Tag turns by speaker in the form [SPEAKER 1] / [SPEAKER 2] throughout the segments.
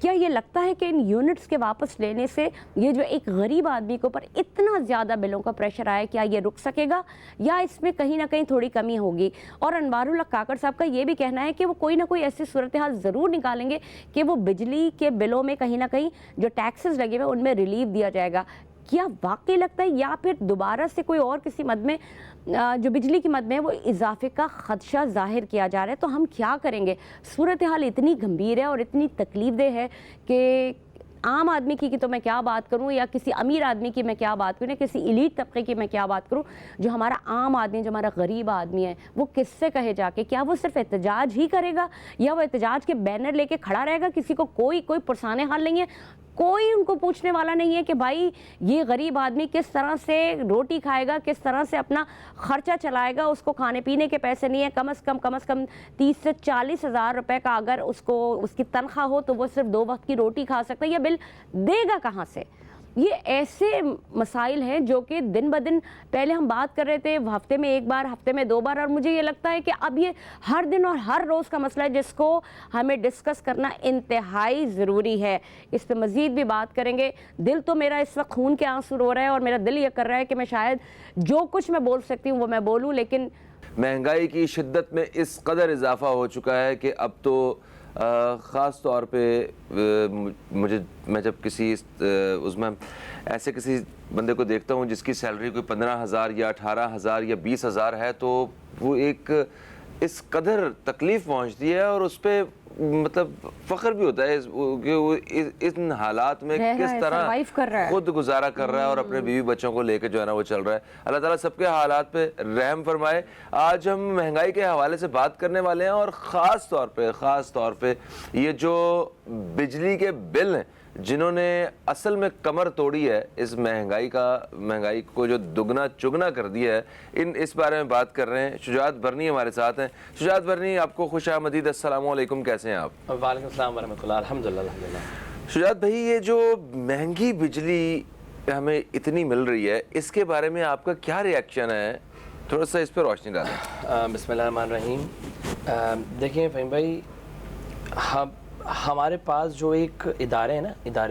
[SPEAKER 1] کیا یہ لگتا ہے کہ ان یونٹس کے واپس لینے سے یہ جو ایک غریب آدمی کے اوپر اتنا زیادہ بلوں کا پریشر آیا، کیا یہ رک سکے گا یا اس میں کہیں نہ کہیں تھوڑی کمی ہوگی؟ اور انوار اللہ کاکڑ صاحب کا یہ بھی کہنا ہے کہ وہ کوئی نہ کوئی ایسی صورتحال ضرور نکالیں گے کہ وہ بجلی کے بلوں میں کہیں نہ کہیں جو ٹیکسز لگے ہوئے ان میں ریلیف دیا جائے گا۔ کیا واقعی لگتا ہے یا پھر دوبارہ سے کوئی اور کسی مد میں جو بجلی کی مد میں وہ اضافے کا خدشہ ظاہر کیا جا رہا ہے؟ تو ہم کیا کریں گے؟ صورتحال اتنی گمبھیر ہے اور اتنی تکلیف دہ ہے کہ عام آدمی کی تو میں کیا بات کروں، یا کسی امیر آدمی کی میں کیا بات کروں، یا کسی ایلیٹ طبقے کی میں کیا بات کروں، جو ہمارا عام آدمی، جو ہمارا غریب آدمی ہے، وہ کس سے کہے جا کے؟ کیا وہ صرف احتجاج ہی کرے گا یا وہ احتجاج کے بینر لے کے کھڑا رہے گا؟ کسی کو کوئی پرسانے حال نہیں ہے، کوئی ان کو پوچھنے والا نہیں ہے کہ بھائی یہ غریب آدمی کس طرح سے روٹی کھائے گا، کس طرح سے اپنا خرچہ چلائے گا؟ اس کو کھانے پینے کے پیسے نہیں ہیں، کم از کم 30 سے 40 ہزار روپے کا اگر اس کی تنخواہ ہو تو وہ صرف 2 وقت کی روٹی کھا سکتا ہے، یہ بل دے گا کہاں سے؟ یہ ایسے مسائل ہیں جو کہ دن بدن، پہلے ہم بات کر رہے تھے ہفتے میں 1 بار، ہفتے میں 2 بار، اور مجھے یہ لگتا ہے کہ اب یہ ہر دن اور ہر روز کا مسئلہ ہے جس کو ہمیں ڈسکس کرنا انتہائی ضروری ہے۔ اس پہ مزید بھی بات کریں گے۔ دل تو میرا اس وقت خون کے آنسو رو رہا ہے اور میرا دل یہ کر رہا ہے کہ میں شاید جو کچھ میں بول سکتی ہوں وہ میں بولوں، لیکن
[SPEAKER 2] مہنگائی کی شدت میں اس قدر اضافہ ہو چکا ہے کہ اب تو خاص طور پہ میں جب کسی اس میں ایسے کسی بندے کو دیکھتا ہوں جس کی سیلری کوئی 15,000 یا 18,000 یا 20,000 ہے، تو وہ ایک اس قدر تکلیف پہنچتی ہے اور اس پہ مطلب فخر بھی ہوتا ہے کہ وہ ان حالات میں کس طرح خود گزارا کر رہا ہے اور اپنے بیوی بچوں کو لے کے جو ہے نا وہ چل رہا ہے۔ اللہ تعالیٰ سب کے حالات پہ رحم فرمائے۔ آج ہم مہنگائی کے حوالے سے بات کرنے والے ہیں اور خاص طور پہ یہ جو بجلی کے بل ہیں جنہوں نے اصل میں کمر توڑی ہے، اس مہنگائی کو جو دگنا چگنا کر دیا ہے، اس بارے میں بات کر رہے ہیں۔ شجاعت برنی ہمارے ساتھ ہیں۔ شجاعت برنی، آپ کو خوش آمدید، السلام علیکم، کیسے ہیں آپ؟
[SPEAKER 3] وعلیکم السلام ورحمۃ اللہ، الحمدللہ۔
[SPEAKER 2] شجاعت بھائی، یہ جو مہنگی بجلی ہمیں اتنی مل رہی ہے، اس کے بارے میں آپ کا کیا ریئیکشن ہے؟ تھوڑا سا اس پہ روشنی ڈالیں۔
[SPEAKER 3] بسم اللہ الرحمن الرحیم۔ دیکھیں فہیم بھائی، ہمارے پاس جو ایک ادارے ہیں نا،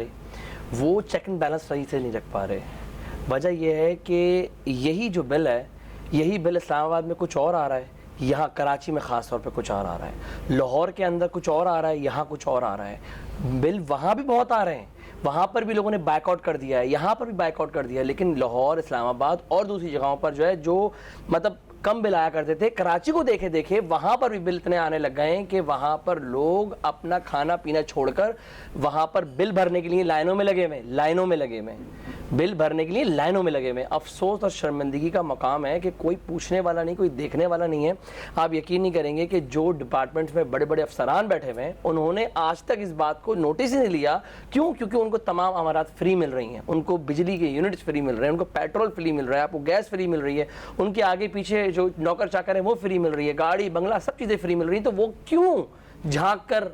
[SPEAKER 3] وہ چیک اینڈ بیلنس صحیح سے نہیں رکھ پا رہے۔ وجہ یہ ہے کہ یہی جو بل ہے، یہی بل اسلام آباد میں کچھ اور آ رہا ہے، یہاں کراچی میں خاص طور پہ کچھ اور آ رہا ہے، لاہور کے اندر کچھ اور آ رہا ہے، یہاں کچھ اور آ رہا ہے۔ بل وہاں بھی بہت آ رہے ہیں، وہاں پر بھی لوگوں نے بائک آؤٹ کر دیا ہے، یہاں پر بھی بائک آؤٹ کر دیا ہے، لیکن لاہور، اسلام آباد اور دوسری جگہوں پر جو ہے، جو مطلب کم بل آیا کرتے تھے، کراچی کو دیکھے وہاں پر بھی بل اتنے آنے لگ گئے ہیں کہ وہاں پر لوگ اپنا کھانا پینا چھوڑ کر وہاں پر بل بھرنے کے لیے لائنوں میں لگے ہوئے۔ افسوس اور شرمندگی کا مقام ہے کہ کوئی پوچھنے والا نہیں، کوئی دیکھنے والا نہیں ہے۔ آپ یقین نہیں کریں گے کہ جو ڈپارٹمنٹس میں بڑے بڑے افسران بیٹھے ہوئے ہیں، انہوں نے آج تک اس بات کو نوٹس ہی نہیں لیا۔ کیوں؟ کیونکہ ان کو تمام امارات فری مل رہی ہیں، ان کو بجلی کے یونٹس فری مل رہے ہیں، ان کو پیٹرول فری مل رہا ہے، آپ کو گیس فری مل رہی ہے، ان کے آگے پیچھے جو نوکر چاکر ہیں وہ فری مل رہی ہے، گاڑی بنگلہ سب چیزیں فری مل رہی ہیں۔ تو وہ کیوں جھانک کر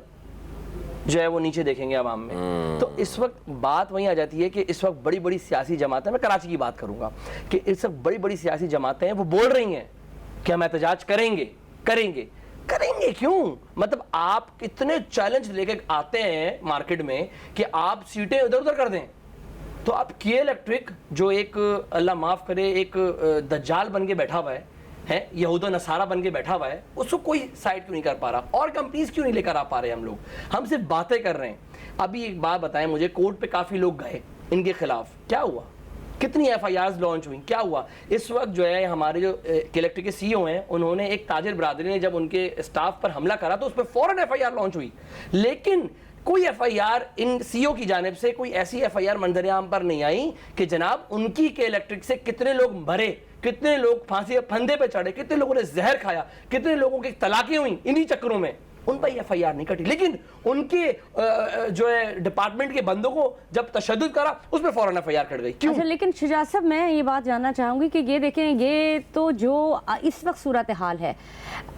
[SPEAKER 3] جو ہے وہ نیچے دیکھیں گے عوام میں؟ تو اس وقت بات وہیں آ جاتی ہے کہ اس وقت بڑی بڑی سیاسی جماعتیں، میں کراچی کی بات کروں گا، کہ اس وقت بڑی بڑی سیاسی جماعتیں ہیں، وہ بول رہی ہیں کہ ہم احتجاج کریں گے کیوں؟ مطلب آپ اتنے چیلنج لے کے آتے ہیں مارکیٹ میں کہ آپ سیٹیں ادھر ادھر کر دیں، تو آپ کے الیکٹرک جو ایک اللہ معاف کرے ایک دجال بن کے بیٹھا ہوا ہے، یہود و نصارہ بن کے بیٹھا ہوا ہے، اس کو کوئی سائڈ کیوں نہیں کر پا رہا؟ اور کمپنیز کیوں نہیں لے کر آ پا رہے؟ ہم صرف باتیں کر رہے ہیں۔ ابھی ایک بات بتائیں مجھے، کورٹ پہ کافی لوگ گئے ان کے خلاف، کیا ہوا؟ کتنی ایف آئی آرز لانچ ہوئی؟ کیا ہوا؟ اس وقت جو ہے ہمارے جو الیکٹرک کے سی او ہیں، انہوں نے ایک تاجر برادری نے جب ان کے اسٹاف پر حملہ کرا تو اس پہ فوراً ایف آئی آر لانچ ہوئی، لیکن کوئی ایف آئی آر ان سی او کی جانب سے کوئی ایسی ایف آئی آر منظر عام پر نہیں آئی کہ جناب ان کی کے الیکٹرک سے کتنے لوگ مرے، کتنے لوگ پھانسی پھندے پہ چڑھے، کتنے لوگوں نے زہر کھایا، کتنے لوگوں کی طلاقیں ہوئیں انہی چکروں میں، ان پر ایف آئی آر نہیں کٹی۔ لیکن ان کے جو ہے ڈپارٹمنٹ کے بندوں کو جب تشدد کرا اس پہ فوراً ایف آئی آر کٹ گئی، کیوں؟
[SPEAKER 1] اچھا، لیکن شجاعت صاحب میں یہ بات جاننا چاہوں گی کہ یہ دیکھیں، یہ تو جو اس وقت صورتحال ہے،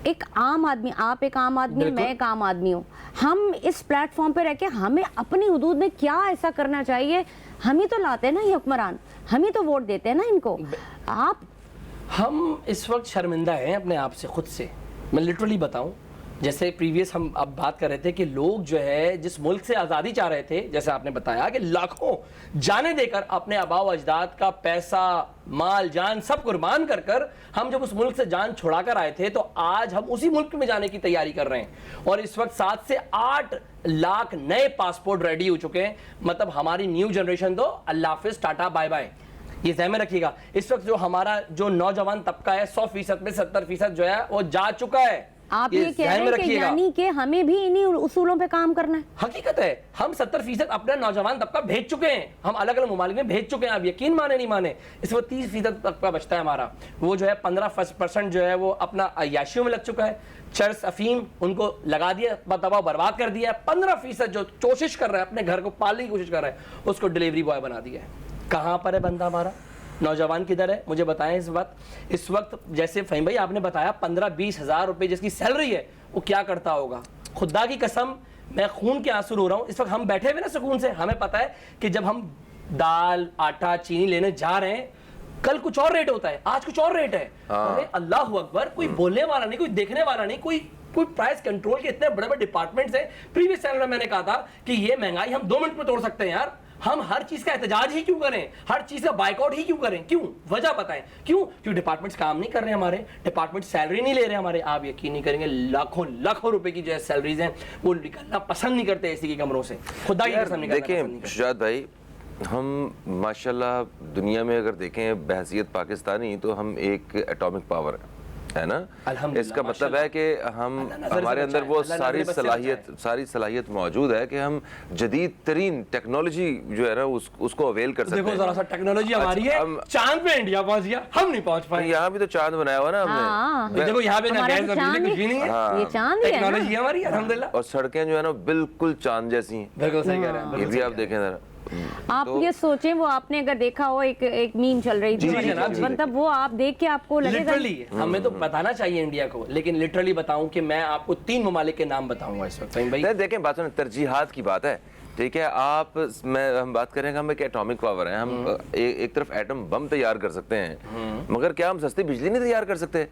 [SPEAKER 1] ایک عام آدمی، آپ ایک عام آدمی، میں ایک عام آدمی ہوں، ہم اس پلیٹ فارم پہ رہ کے ہمیں اپنی حدود میں کیا ایسا کرنا چاہیے؟ ہم ہی تو لاتے ہیں نا یہ حکمران، ہم ہی تو ووٹ دیتے ہیں نا ان کو۔ ہم
[SPEAKER 3] اس وقت شرمندہ ہیں اپنے آپ سے، خود سے، میں لٹرلی بتاؤں، جیسے پریویس ہم اب بات کر رہے تھے کہ لوگ جو ہے جس ملک سے آزادی چاہ رہے تھے، جیسے آپ نے بتایا کہ لاکھوں جانیں دے کر اپنے آباء و اجداد کا پیسہ، مال، جان سب قربان کر کر ہم جب اس ملک سے جان چھڑا کر آئے تھے، تو آج ہم اسی ملک میں جانے کی تیاری کر رہے ہیں، اور اس وقت 7 سے 8 لاکھ نئے پاسپورٹ ریڈی ہو چکے ہیں. مطلب ہماری نیو جنریشن تو اللہ حافظ، ٹاٹا، بائے بائے. یہ ذہن میں رکھیے گا. اس وقت جو ہمارا جو نوجوان طبقہ ہے 100% میں 70% جو ہے وہ جا چکا ہے.
[SPEAKER 1] آپ یہ کہہ رہے ہیں کہ یعنی کہ ہمیں بھی انہی اصولوں پہ کام کرنا ہے.
[SPEAKER 3] حقیقت ہے ہم 70% اپنا نوجوان طبقہ بھیج چکے ہیں، ہم الگ الگ ممالک میں بھیج چکے ہیں. آپ یقین مانے نہیں مانے، اس وقت 30% طبقہ بچتا ہے ہمارا. وہ جو ہے 15% جو ہے وہ اپنا عیاشیوں میں لگ چکا ہے. چرس، افیم ان کو لگا دیا، تباہ برباد کر دیا ہے. 15% جو کوشش کر رہا ہے اپنے گھر کو پالنے کی کوشش کر رہا ہے، اس کو ڈلیوری بوائے بنا دیا ہے. کہاں پر ہے بندہ ہمارا؟ نوجوان کدھر ہے؟ مجھے بتائیں. اس وقت جیسے فہیم بھائی آپ نے بتایا 15-20 ہزار روپے جس کی سیلری ہے وہ کیا کرتا ہوگا. خدا کی قسم میں خون کے آنسو رو رہا ہوں. اس وقت ہم بیٹھے ہوئے نا سکون سے، ہمیں پتا ہے کہ جب ہم دال، آٹا، چینی لینے جا رہے ہیں کل کچھ اور ریٹ ہوتا ہے، آج کچھ اور ریٹ ہے. اللہ اکبر، کوئی بولنے والا نہیں، کوئی دیکھنے والا نہیں، کوئی پرائس کنٹرول کے اتنے بڑے بڑے ڈپارٹمنٹس ہیں. پریویس چینل میں نے کہا تھا کہ یہ مہنگائی ہم 2 منٹ میں توڑ سکتے ہیں یار. ہم ہر چیز کا احتجاج ہی کیوں کریں، ہر چیز کا بائیکاٹ ہی کیوں کریں؟ کیوں؟ وجہ بتائیں کیوں؟ کیونکہ ڈپارٹمنٹس کام نہیں کر رہے ہمارے، ڈپارٹمنٹ سیلری نہیں لے رہے ہمارے. آپ یقین نہیں کریں گے لاکھوں روپے کی جو ہے سیلریز ہیں وہ نکلنا پسند نہیں کرتے اسی کی کمروں سے. خدا کی قسم نکلنا پسند نہیں کرتے.
[SPEAKER 2] دیکھیں شجاعت بھائی، ہم ماشاءاللہ دنیا میں اگر دیکھیں بحیثیت پاکستانی تو ہم ایک ایٹامک پاور ہے نا. اس کا مطلب ہے کہ ہمارے اندر وہ ساری صلاحیت موجود ہے کہ ہم جدید ترین ٹیکنالوجی جو ہے نا اس کو اویل کر سکتے ہیں.
[SPEAKER 3] دیکھو ذرا سا ٹیکنالوجی ہماری ہے، چاند پہ انڈیا پہنچ گیا، ہم نہیں پہنچ پائے.
[SPEAKER 2] یہاں بھی تو چاند بنایا ہوا نا ہم نے.
[SPEAKER 3] دیکھو یہاں پہ نہ گیس نہ بجلی کچھ بھی نہیں ہے،
[SPEAKER 1] یہ چاند ہی ہے نا.
[SPEAKER 3] ٹیکنالوجی ہماری الحمدللہ.
[SPEAKER 2] اور سڑکیں جو ہے نا بالکل چاند جیسی ہیں.
[SPEAKER 3] بالکل صحیح کہہ رہے ہیں.
[SPEAKER 2] یہ بھی آپ دیکھیں ذرا.
[SPEAKER 1] آپ یہ سوچیں، وہ آپ نے اگر دیکھا ہو ایک میم چل رہی تھی، مطلب وہ آپ دیکھ کے آپ کو لگے گا
[SPEAKER 3] لٹرلی ہمیں تو بتانا چاہیے انڈیا کو، لیکن لٹرلی بتاؤں کہ میں آپ کو 3 ممالک کے نام بتاؤں گا اس وقت.
[SPEAKER 2] دیکھیں بات سنیں، ترجیحات کی بات ہے. ٹھیک ہے، ہم بات کریں کہ ہم ایک ایٹامک پاور ہیں. ہم ایک طرف ایٹم بم تیار کر سکتے ہیں، مگر کیا ہم سستی بجلی نہیں تیار کر سکتے؟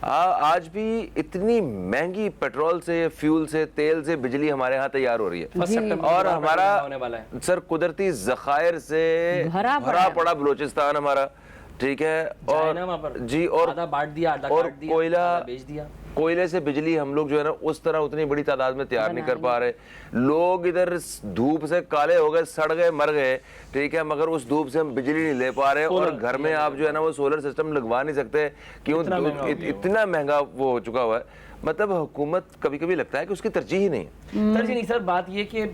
[SPEAKER 2] آج بھی اتنی مہنگی پیٹرول سے، فیول سے، تیل سے بجلی ہمارے ہاں تیار ہو رہی ہے، اور ہمارا سر قدرتی ذخائر سے بھرا پڑا بلوچستان ہمارا. ٹھیک ہے، اور جی اور کوئلے سے بجلی ہم لوگ جو ہے نا اس طرح اتنی بڑی تعداد میں تیار نہیں کر پا رہے. لوگ ادھر دھوپ سے کالے ہو گئے، سڑ گئے، مر گئے. ٹھیک ہے، مگر اس دھوپ سے ہم بجلی نہیں لے پا رہے، اور گھر میں آپ جو ہے نا وہ سولر سسٹم لگوا نہیں سکتے. کیوں؟ اتنا مہنگا وہ ہو چکا ہوا ہے. مطلب حکومت کبھی کبھی لگتا ہے کہ اس کی ترجیح ہی نہیں ہے.
[SPEAKER 3] ترجیح نہیں سر. بات یہ کہ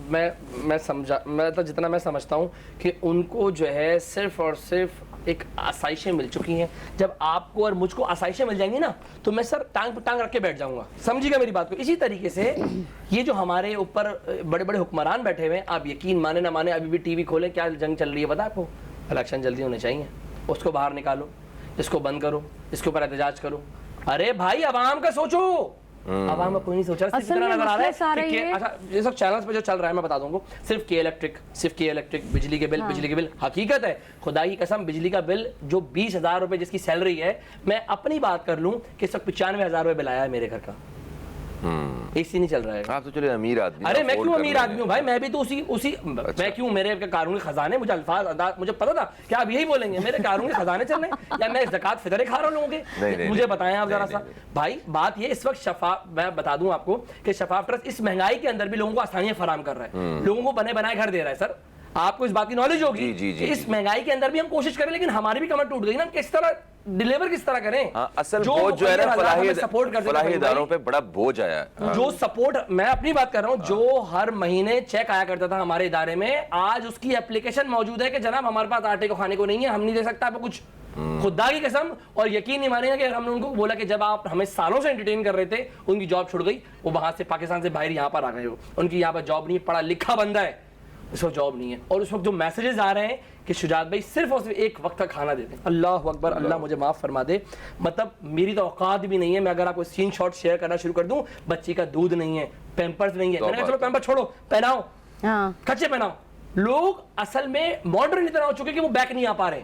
[SPEAKER 3] میں تو جتنا میں سمجھتا ہوں کہ ان کو جو ہے صرف اور صرف ایک آسائشیں مل چکی ہیں. جب آپ کو اور مجھ کو آسائشیں مل جائیں گی نا تو میں سر ٹانگ پہ ٹانگ رکھ کے بیٹھ جاؤں گا. سمجھیے گا میری بات کو. اسی طریقے سے یہ جو ہمارے اوپر بڑے بڑے حکمران بیٹھے ہوئے ہیں، آپ یقین مانے نہ مانے، ابھی بھی ٹی وی کھولیں کیا جنگ چل رہی ہے پتہ ہے آپ کو؟ الیکشن جلدی ہونے چاہیے، اس کو باہر نکالو، اس کو بند کرو، اس کے اوپر احتجاج کرو. ارے بھائی عوام کا سوچو. عوام کا کوئی نہیں سوچ رہا. صرف اتنا نظر آ رہا ہے کہ اچھا یہ سب چینلز پہ جو چل رہا ہے میں بتا دوں گا، صرف کے الیکٹرک بجلی کے بل. حقیقت ہے خدا کی قسم بجلی کا بل جو 20,000 روپے جس کی سیلری ہے، میں اپنی بات کر لوں کہ سب 95,000 روپے بل آیا ہے میرے گھر کا. اسی نہیں چل رہا ہے.
[SPEAKER 2] آپ تو چلے امیر آدمی.
[SPEAKER 3] ارے میں کیوں امیر آدمی ہوں بھائی؟ میں بھی تو اسی میں کیوں، میرے قانونی خزانے، مجھے الفاظ مجھے پتا تھا کہ آپ یہی بولیں گے میرے قانونی خزانے چل رہے ہیں، یا میں زکوٰۃ فطر کھا رہا ہوں لوگوں کے؟ مجھے بتائیں آپ ذرا سا بھائی. بات یہ اس وقت میں بتا دوں آپ کو کہ شفاف ٹرسٹ اس مہنگائی کے اندر بھی لوگوں کو آسانیاں فراہم کر رہا ہے، لوگوں کو بنے بنائے گھر دے رہا ہے. سر آپ کو اس بات کی نالج ہوگی کہ اس مہنگائی کے اندر بھی ہم کوشش کریں، لیکن ہماری بھی کمر ٹوٹ گئی نا. کس طرح ڈیلیور کس طرح کریں؟
[SPEAKER 2] اصل بوجھ جو ہے نا فلاحی اداروں پہ بڑا بوجھ آیا ہے.
[SPEAKER 3] جو سپورٹ میں اپنی بات کر رہا ہوں، جو ہر مہینے چیک آیا کرتا تھا ہمارے ادارے میں، آج اس کی اپلیکیشن موجود ہے کہ جناب ہمارے پاس آٹے کو کھانے کو نہیں ہے، ہم نہیں دے سکتا آپ کو کچھ. خدا کی قسم. اور یقین نہیں مانیں گے کہ ہم نے ان کو بولا کہ جب آپ ہمیں سالوں سے انٹرٹین کر رہے تھے، ان کی جاب چھوڑ گئی، وہ وہاں سے پاکستان سے باہر یہاں پر آ گئے ہو، ان کی یہاں پر جاب نہیں ہے، پڑھا لکھا بندہ ہے، اس وقت جاب نہیں ہے. اور اس وقت جو میسیجز آ رہے ہیں کہ شجاعت بھائی صرف اور صرف ایک وقت کا کھانا دیتے ہیں. اللہ اکبر، اللہ مجھے معاف فرما دے. مطلب میری تو اوقات بھی نہیں ہے، میں اگر آپ کو اسکرین شاٹ شیئر کرنا شروع کر دوں، بچی کا دودھ نہیں ہے، پیمپرز نہیں ہے. میں نے کہا چلو پیمپر چھوڑو، پہناؤ، کچے پہناؤ. لوگ اصل میں ماڈرن اتنا ہو چکے کہ وہ بیک نہیں آ پا رہے.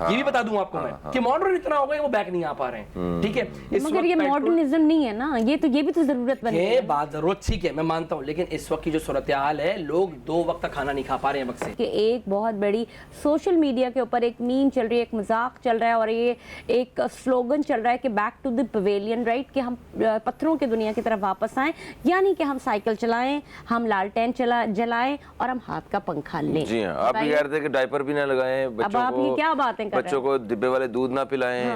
[SPEAKER 3] یہ بھی بتا دوں آپ کو میں کہ ماڈرن اتنا ہو گیا وہ بیک نہیں آ پا رہے ہیں. ٹھیک ہے,
[SPEAKER 1] مگر یہ ماڈرنزم نہیں ہے نا, یہ بھی تو ضرورت بن
[SPEAKER 3] یہ بات ضرورت ٹھیک ہے میں مانتا ہوں, لیکن اس وقت کی جو صورتحال ہے لوگ 2 وقت تک کھانا نہیں کھا پا رہے ہیں وقت سے.
[SPEAKER 1] کہ ایک بہت بڑی سوشل میڈیا کے اوپر ایک میم چل رہی ہے, ایک مذاق چل رہا ہے, اور یہ ایک سلوگن چل رہا ہے کہ back to the pavilion, right, کہ ہم پتھروں کی دنیا کی طرف واپس آئیں, یعنی کہ ہم سائیکل چلائیں, ہم لالٹین جلائیں اور ہم ہاتھ کا پنکھا لیں.
[SPEAKER 2] جی ہاں, آپ یہ کہہ رہے تھے کہ ڈائپر بھی نہ لگائیں بچوں کو ڈبے والے دودھ نہ پلائیں,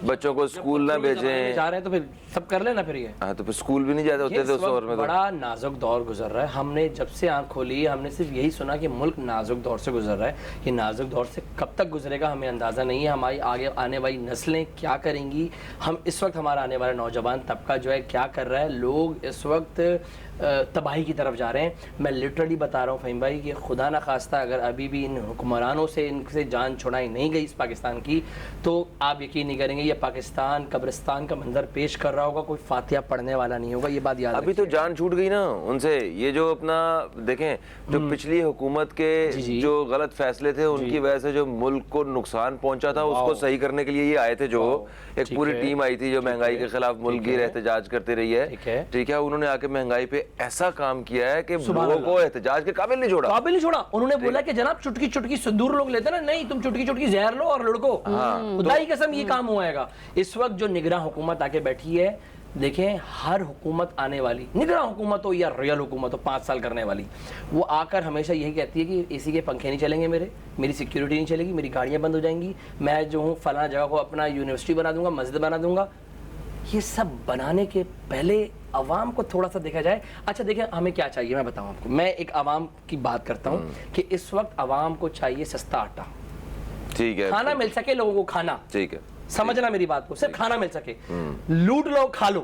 [SPEAKER 2] بچوں کو اسکول نہ بھیجیں.
[SPEAKER 3] جا رہے ہیں تو پھر سب کر لینا پھر. یہ
[SPEAKER 2] ہاں تو پھر اسکول بھی نہیں جاتے ہوتے تھے اس دور میں.
[SPEAKER 3] بڑا نازک دور گزر رہا ہے. ہم نے جب سے آنکھ کھولی ہم نے صرف یہی سنا کہ ملک نازک دور سے گزر رہا ہے. یہ نازک دور سے کب تک گزرے گا ہمیں اندازہ نہیں ہے. ہماری آگے آنے والی نسلیں کیا کریں گی, ہم اس وقت ہمارا آنے والا نوجوان طبقہ جو ہے کیا کر رہا ہے. لوگ اس وقت تباہی کی طرف جا رہے ہیں. میں لٹرلی بتا رہا ہوں فہیم بھائی کہ خدا نخواستہ اگر ابھی بھی ان حکمرانوں سے ان سے جان چھڑائی نہیں گئی اس پاکستان کی, تو آپ یقین نہیں کریں گے یہ پاکستان قبرستان کا منظر پیش کر رہا ہوگا, کوئی فاتحہ پڑھنے والا نہیں ہوگا. یہ بات یاد
[SPEAKER 2] ابھی تو جان چھوٹ گئی نا ان سے. یہ جو اپنا دیکھیں جو پچھلی حکومت کے جو غلط فیصلے تھے ان کی وجہ سے جو ملک کو نقصان پہنچا تھا, اس کو صحیح کرنے کے لیے یہ آئے تھے. جو ایک پوری ٹیم آئی تھی جو مہنگائی کے خلاف ملک کی احتجاج کرتی رہی ہے, ٹھیک ہے, انہوں نے آ کے مہنگائی پہ ایسا کام کیا ہے کہ لوگوں کو احتجاج کے قابل نہیں چھوڑا. انہوں
[SPEAKER 3] نے بولا کہ جناب چٹکی چٹکی سندور لوگ لیتے نا, نہیں تم چٹکی چٹکی زہر لو اور لڑکو. خدا کی قسم یہ کام ہوا ہے. اس وقت جو نگراں حکومت آ کے بیٹھی ہے, دیکھیں ہر حکومت آنے والی, نگراں حکومت ہو یا ریئل حکومت ہو 5 سال کرنے والی, وہ آ کر ہمیشہ یہی کہتی ہے کہ اے سی کے پنکھے نہیں چلیں گے میری سیکیورٹی نہیں چلے گی, میری گاڑیاں بند ہو جائیں گی, میں جو ہوں فلاں جگہ کو اپنا یونیورسٹی بنا دوں گا, مسجد بنا دوں گا. یہ سب بنانے کے پہلے عوام کو تھوڑا سا دیکھا جائے. اچھا دیکھیں ہمیں کیا چاہیے میں بتاؤں آپ کو. میں ایک عوام کی بات کرتا ہوں کہ اس وقت عوام کو چاہیے سستا آٹا,
[SPEAKER 2] ٹھیک ہے,
[SPEAKER 3] کھانا مل سکے لوگوں کو, کھانا,
[SPEAKER 2] ٹھیک ہے,
[SPEAKER 3] سمجھنا میری بات کو, صرف کھانا مل سکے. لوٹ لو کھا لو,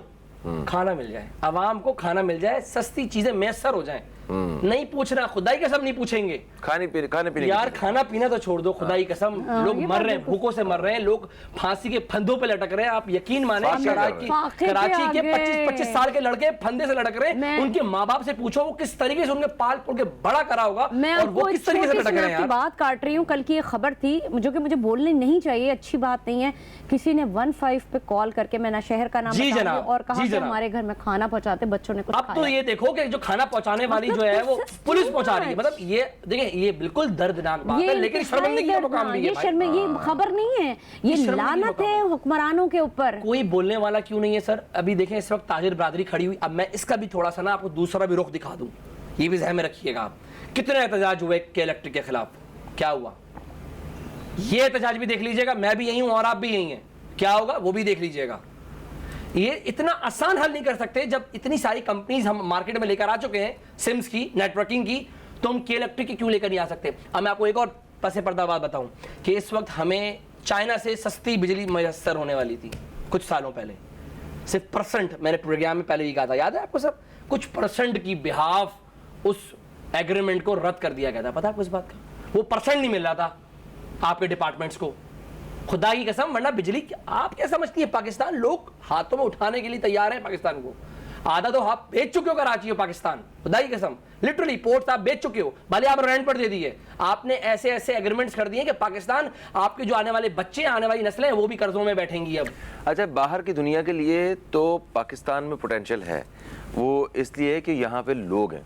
[SPEAKER 3] کھانا مل جائے, عوام کو کھانا مل جائے, سستی چیزیں میسر ہو جائیں. نہیں پوچھنا, خدائی قسم نہیں پوچھیں گے.
[SPEAKER 2] کھانے پینے
[SPEAKER 3] یار کھانا پینا تو چھوڑ دو, خدائی قسم لوگ مر رہے ہیں, بھوکوں سے مر رہے ہیں, لوگ پھانسی کے پھندوں پہ لٹک رہے ہیں. آپ یقین مانیں کراچی کے 25 سال کے لڑکے پھندے سے لٹک رہے ہیں. ان کے ماں باپ سے پوچھو وہ کس طریقے سے ان کے پال پول کے بڑا کرا ہوگا اور وہ کس طریقے سے لٹک رہے ہیں.
[SPEAKER 1] بات کاٹ رہی ہوں, کل کی ایک خبر تھی جو کہ مجھے بولنے نہیں چاہیے, اچھی بات نہیں ہے. کسی نے 15 پہ کال کر کے, میں نہ شہر کا نام بتاؤں اور کہا کہ ہمارے گھر میں کھانا پہنچاتے بچوں نے کچھ کھایا.
[SPEAKER 3] اب تو یہ دیکھو کہ جو کھانا پہنچانے والی جو ہے وہ پولیس پہنچا رہی ہے. مطلب یہ دیکھیں یہ بالکل دردناک بات ہے, لیکن شرمندگی کا مقام بھی ہے.
[SPEAKER 1] یہ خبر نہیں ہے, یہ لعنت ہے حکمرانوں کے اوپر.
[SPEAKER 3] کوئی بولنے والا کیوں نہیں ہے سر؟ ابھی دیکھیں اس وقت تاجر برادری کھڑی ہوئی. اب میں اس کا بھی تھوڑا سا نا آپ کو دوسرا بھی رخ دکھا دوں, یہ بھی ذہن میں رکھیے گا. آپ کتنے احتجاج ہوئے کے الیکٹرک کے خلاف, کیا ہوا یہ احتجاج بھی دیکھ لیجئے گا. میں بھی یہی ہوں اور آپ بھی یہی ہیں, کیا ہوگا وہ بھی دیکھ لیجئے گا. یہ اتنا آسان حل نہیں کر سکتے جب اتنی ساری کمپنیز ہم مارکیٹ میں لے کر آ چکے ہیں سمز کی, نیٹ ورکنگ کی, تو ہم کے الیکٹرک کی کیوں لے کر نہیں آ سکتے؟ اب میں آپ کو ایک اور پس پردہ بات بتاؤں کہ اس وقت ہمیں چائنا سے سستی بجلی میسر ہونے والی تھی کچھ سالوں پہلے. صرف پرسنٹ, میں نے پروگرام میں پہلے بھی کہا تھا, یاد ہے آپ کو سب, کچھ پرسنٹ کی بہاف اس ایگریمنٹ کو رد کر دیا گیا تھا. پتا ہے آپ کو اس بات کا؟ وہ پرسنٹ نہیں مل رہا تھا آپ کے ڈپارٹمنٹس کو, خدا کی قسم. ورنہ بجلی آپ کیا سمجھتی ہیں پاکستان لوگ ہاتھوں میں اٹھانے کے لیے تیار ہیں پاکستان کو. آدھا تو آپ بیچ چکے ہو کراچی ہو پاکستان, خدا کی قسم لٹرلی پورٹس آپ بیچ چکے ہو, بھلے آپ رینٹ پر دے دیے. آپ نے ایسے ایسے ایگریمنٹس کر دیے کہ پاکستان, آپ کے جو آنے والے بچے آنے والی نسلیں ہیں وہ بھی قرضوں میں بیٹھیں گی اب.
[SPEAKER 2] اچھا باہر کی دنیا کے لیے تو پاکستان میں پوٹینشیل ہے, وہ اس لیے کہ یہاں پہ لوگ ہیں,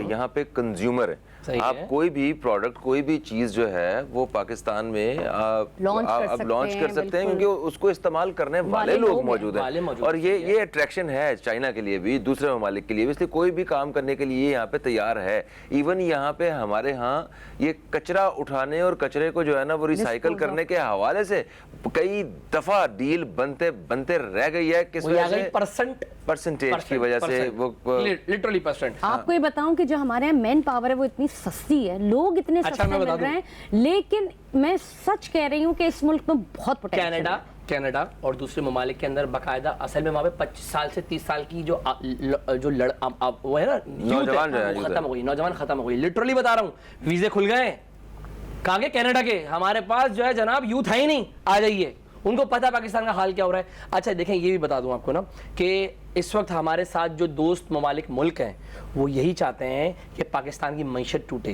[SPEAKER 2] یہاں پہ کنزیومر ہیں. آپ کوئی بھی پروڈکٹ کوئی بھی چیز جو ہے وہ پاکستان میں آپ لانچ کر سکتے ہیں کیونکہ اس کو استعمال کرنے والے لوگ موجود ہیں. اور یہ اٹریکشن ہے چائنا کے لیے بھی, دوسرے ممالک کے لیے بھی, اس لیے کوئی بھی کام کرنے کے لیے یہاں پہ تیار ہے. ایون یہاں پہ ہمارے ہاں یہ کچرا اٹھانے اور کچرے کو جو ہے نا وہ ریسائیکل کرنے کے حوالے سے کئی دفعہ ڈیل بنتے رہ گئی ہے. کس وجہ سے؟ پرسنٹیج کی وجہ سے. وہ
[SPEAKER 3] لٹرلی پرسنٹ.
[SPEAKER 1] آپ کو یہ بتاؤں کہ جو ہمارے یہاں مین پاور ہے وہ اتنی سستی ہے, لوگ اتنے سستے مل رہے ہیں, لیکن میں سچ کہہ رہی ہوں کہ اس ملک میں بہت پوٹینشیل ہے.
[SPEAKER 3] کینیڈا اور دوسرے ممالک کے اندر باقاعدہ اصل میں وہاں پہ 25 سال سے 30 سال کی جو وہ ہے نا نوجوان ختم ہو گئی. لٹرلی بتا رہا ہوں, ویزے کھل گئے کہاں کے کینیڈا کے. ہمارے پاس جو ہے جناب یوتھ ہے ہی نہیں, آ جائیے. ان کو پتہ ہے پاکستان کا حال کیا ہو رہا ہے. اچھا دیکھیں یہ بھی بتا دوں آپ کو نا کہ اس وقت ہمارے ساتھ جو دوست ممالک ملک ہیں وہ یہی چاہتے ہیں کہ پاکستان کی معیشت ٹوٹے,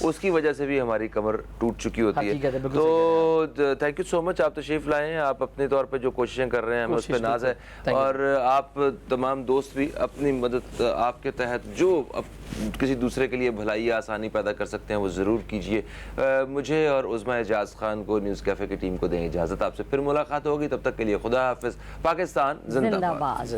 [SPEAKER 2] اس کی وجہ سے بھی ہماری کمر ٹوٹ چکی ہوتی
[SPEAKER 3] حقیقت ہے,
[SPEAKER 2] ہے.
[SPEAKER 3] بالکل
[SPEAKER 2] تو تھینک یو سو مچ, آپ تشریف لائے ہیں, آپ اپنے طور پہ جو کوششیں کر رہے ہیں ہمیں اس پہ ناز ہے, اور آپ تمام دوست بھی اپنی مدد آپ کے تحت جو کسی دوسرے کے لیے بھلائی آسانی پیدا کر سکتے ہیں وہ ضرور کیجئے. مجھے اور عظمی اعجاز خان کو نیوز کیفے کی ٹیم کو دیں اجازت, آپ سے پھر ملاقات ہوگی, تب تک کے لیے خدا حافظ. پاکستان زندہ باد.